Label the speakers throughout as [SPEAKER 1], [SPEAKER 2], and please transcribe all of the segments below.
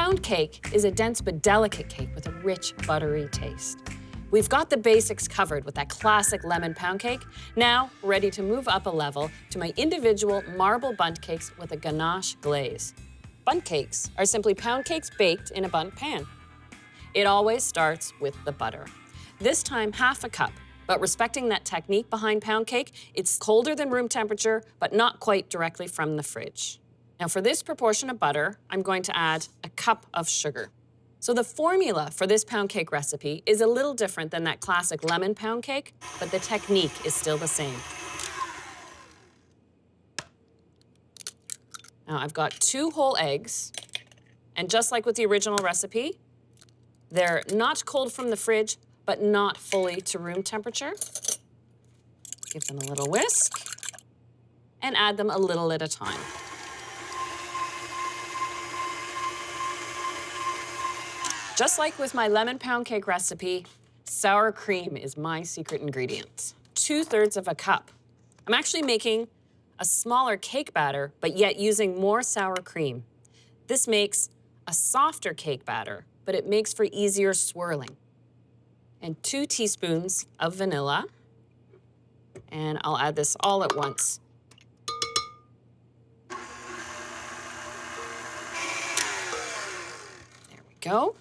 [SPEAKER 1] pound cake is a dense but delicate cake with a rich, buttery taste. We've got the basics covered with that classic lemon pound cake. Now, ready to move up a level to my individual marble bundt cakes with a ganache glaze. Bundt cakes are simply pound cakes baked in a bundt pan. It always starts with the butter. This time, half a cup, but respecting that technique behind pound cake, it's colder than room temperature, but not quite directly from the fridge. Now for this proportion of butter, I'm going to add a cup of sugar. So the formula for this pound cake recipe is a little different than that classic lemon pound cake, but the technique is still the same. Now I've got 2 whole eggs, and just like with the original recipe, they're not cold from the fridge, but not fully to room temperature. Give them a little whisk, and add them a little at a time. Just like with my lemon pound cake recipe, sour cream is my secret ingredient. 2/3 of a cup. I'm actually making a smaller cake batter, but yet using more sour cream. This makes a softer cake batter, but it makes for easier swirling. And 2 teaspoons of vanilla. And I'll add this all at once. There we go.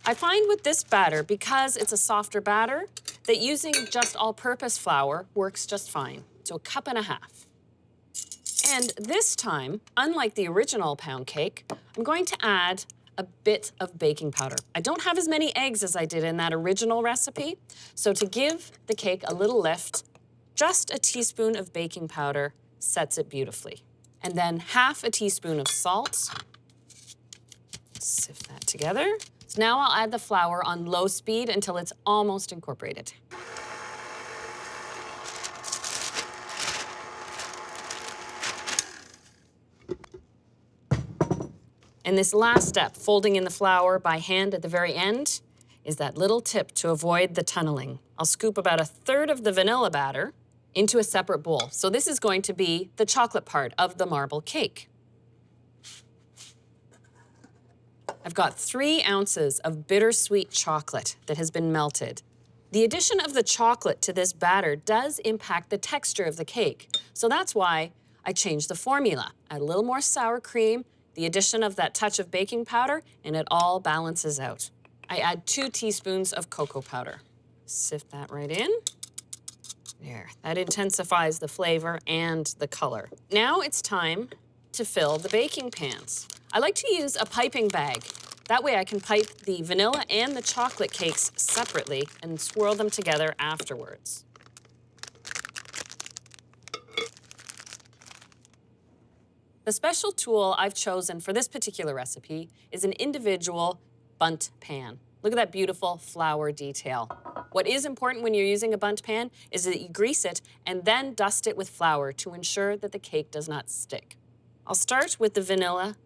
[SPEAKER 1] I find with this batter, because it's a softer batter, that using just all-purpose flour works just fine. So 1.5 cups. And this time, unlike the original pound cake, I'm going to add a bit of baking powder. I don't have as many eggs as I did in that original recipe, so to give the cake a little lift, just a teaspoon of baking powder sets it beautifully. And then 1/2 teaspoon of salt. Sift that together. So now I'll add the flour on low speed until it's almost incorporated. And this last step, folding in the flour by hand at the very end, is that little tip to avoid the tunneling. I'll scoop about 1/3 of the vanilla batter into a separate bowl. So this is going to be the chocolate part of the marble cake. I've got 3 ounces of bittersweet chocolate that has been melted. The addition of the chocolate to this batter does impact the texture of the cake. So that's why I changed the formula. Add a little more sour cream, the addition of that touch of baking powder, and it all balances out. I add 2 teaspoons of cocoa powder. Sift that right in. There, that intensifies the flavor and the color. Now it's time to fill the baking pans. I like to use a piping bag. That way I can pipe the vanilla and the chocolate cakes separately and swirl them together afterwards. The special tool I've chosen for this particular recipe is an individual bundt pan. Look at that beautiful flower detail. What is important when you're using a bundt pan is that you grease it and then dust it with flour to ensure that the cake does not stick. I'll start with the vanilla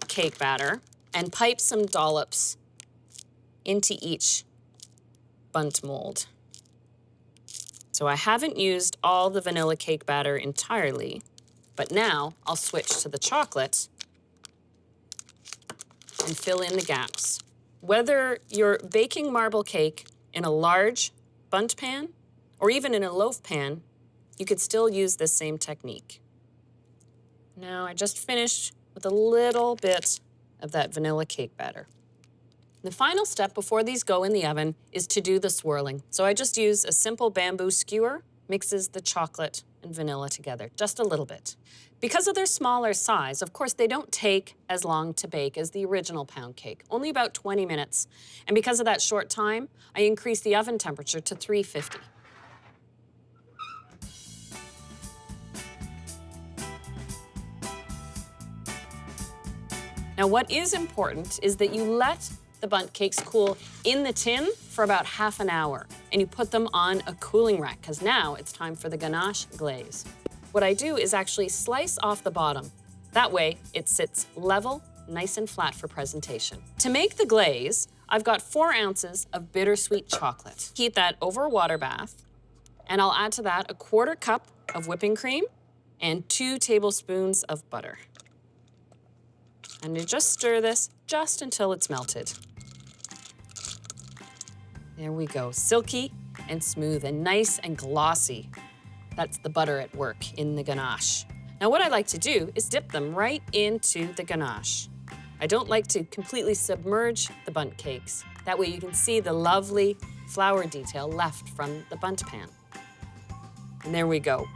[SPEAKER 1] cake batter and pipe some dollops into each bundt mold. So I haven't used all the vanilla cake batter entirely, but now I'll switch to the chocolate and fill in the gaps. Whether you're baking marble cake in a large bundt pan or even in a loaf pan, you could still use this same technique. Now I just finished with a little bit of that vanilla cake batter. The final step before these go in the oven is to do the swirling. So I just use a simple bamboo skewer, mixes the chocolate and vanilla together, just a little bit. Because of their smaller size, of course, they don't take as long to bake as the original pound cake, only about 20 minutes. And because of that short time, I increased the oven temperature to 350. Now, what is important is that you let the bundt cakes cool in the tin for about ½ an hour, and you put them on a cooling rack, because now it's time for the ganache glaze. What I do is actually slice off the bottom. That way, it sits level, nice and flat for presentation. To make the glaze, I've got 4 ounces of bittersweet chocolate. Heat that over a water bath, and I'll add to that 1/4 cup of whipping cream and 2 tablespoons of butter. And you just stir this just until it's melted. There we go, silky and smooth and nice and glossy. That's the butter at work in the ganache. Now what I like to do is dip them right into the ganache. I don't like to completely submerge the bundt cakes. That way you can see the lovely flour detail left from the bundt pan. And there we go.